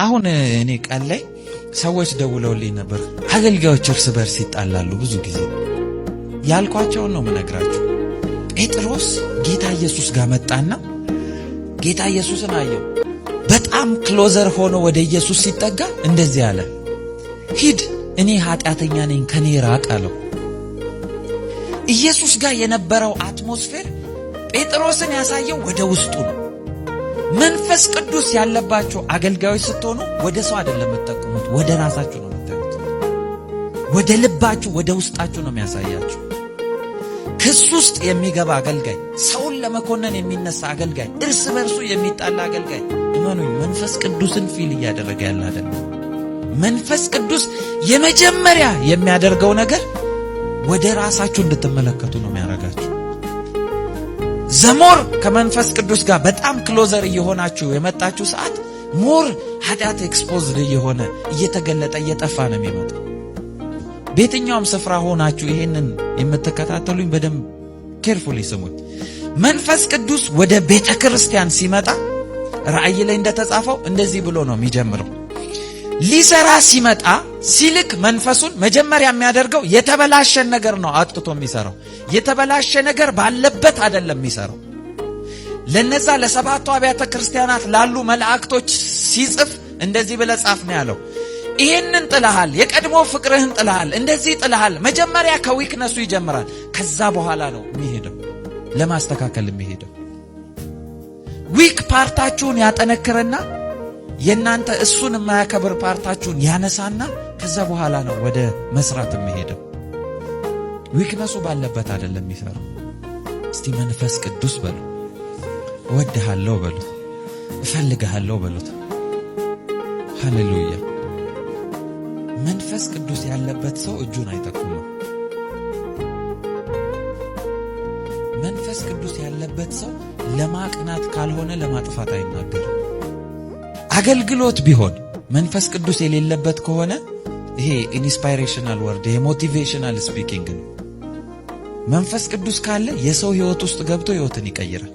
አሁን እኔ ቃል ላይ ሰዎች ደውለውልኝ ነበር። አገልጋዮች እርስ በርስ ይጣላሉ ብዙ ጊዜ ያልኳቸውን ነው የምነግራችሁ። ጴጥሮስ ጌታ ኢየሱስ ጋር መጣና ጌታ ኢየሱስን አየው። በጣም ክሎዘር ሆኖ ወደ ኢየሱስ ሲጠጋ እንደዚህ አለ፣ ሂድ እኔ ኃጢአተኛ ነኝ ከኔ ራቅ አለው። ኢየሱስ ጋር የነበረው አትሞስፌር ጴጥሮስን ያሳየው ወደ ውስጡ ነው። መንፈስ ቅዱስ ያለባችሁ አገልጋዮች ስትሆኑ ወደ ሰው አይደለም የምትጠቁሙት፣ ወደ ራሳችሁ ነው የምትጠቁሙት። ወደ ልባችሁ ወደ ውስጣችሁ ነው የሚያሳያችሁ። ክስ ውስጥ የሚገባ አገልጋይ፣ ሰውን ለመኮነን የሚነሳ አገልጋይ፣ እርስ በርሱ የሚጣላ አገልጋይ እመኑኝ መንፈስ ቅዱስን ፊል እያደረገ ያለ አይደለም። መንፈስ ቅዱስ የመጀመሪያ የሚያደርገው ነገር ወደ ራሳችሁ እንድትመለከቱ ነው የሚያደርጋችሁ። ዘሞር ከመንፈስ ቅዱስ ጋር በጣም ክሎዘር እየሆናችሁ የመጣችሁ ሰዓት ሞር ኃጢአት ኤክስፖዝድ እየሆነ እየተገለጠ እየጠፋ ነው የሚመጣው። በየትኛውም ስፍራ ሆናችሁ ይሄንን የምትከታተሉኝ በደንብ ኬርፉሊ ስሙኝ። መንፈስ ቅዱስ ወደ ቤተ ክርስቲያን ሲመጣ ራእይ ላይ እንደተጻፈው እንደዚህ ብሎ ነው የሚጀምረው። ሊሰራ ሲመጣ ሲልክ መንፈሱን መጀመሪያ የሚያደርገው የተበላሸ ነገር ነው አጥቶ የሚሰራው። የተበላሸ ነገር ባለበት አይደለም የሚሰራው። ለነዛ ለሰባቱ አብያተ ክርስቲያናት ላሉ መላእክቶች ሲጽፍ እንደዚህ ብለ ጻፍ ነው ያለው። ይሄንን ጥለሃል፣ የቀድሞ ፍቅርህን ጥለሃል፣ እንደዚህ ጥለሃል። መጀመሪያ ከዊክነሱ ይጀምራል። ከዛ በኋላ ነው የሚሄደው ለማስተካከል የሚሄደው። ዊክ ፓርታችሁን ያጠነክርና የናንተ እሱን የማያከብር ፓርታችሁን ያነሳና ከዛ በኋላ ነው ወደ መስራት የሚሄደው። ዊክነሱ ባለበት አይደለም የሚሰራው። እስቲ መንፈስ ቅዱስ በሉ፣ እወድሃለሁ በሉት፣ እፈልግሃለሁ በሉት። ሃሌሉያ። መንፈስ ቅዱስ ያለበት ሰው እጁን አይጠቁምም። መንፈስ ቅዱስ ያለበት ሰው ለማቅናት ካልሆነ ለማጥፋት አይናገርም። አገልግሎት ቢሆን መንፈስ ቅዱስ የሌለበት ከሆነ ይሄ ኢንስፓይሬሽናል ወርድ፣ ይሄ ሞቲቬሽናል ስፒኪንግ ነው። መንፈስ ቅዱስ ካለ የሰው ህይወት ውስጥ ገብቶ ህይወትን ይቀይራል።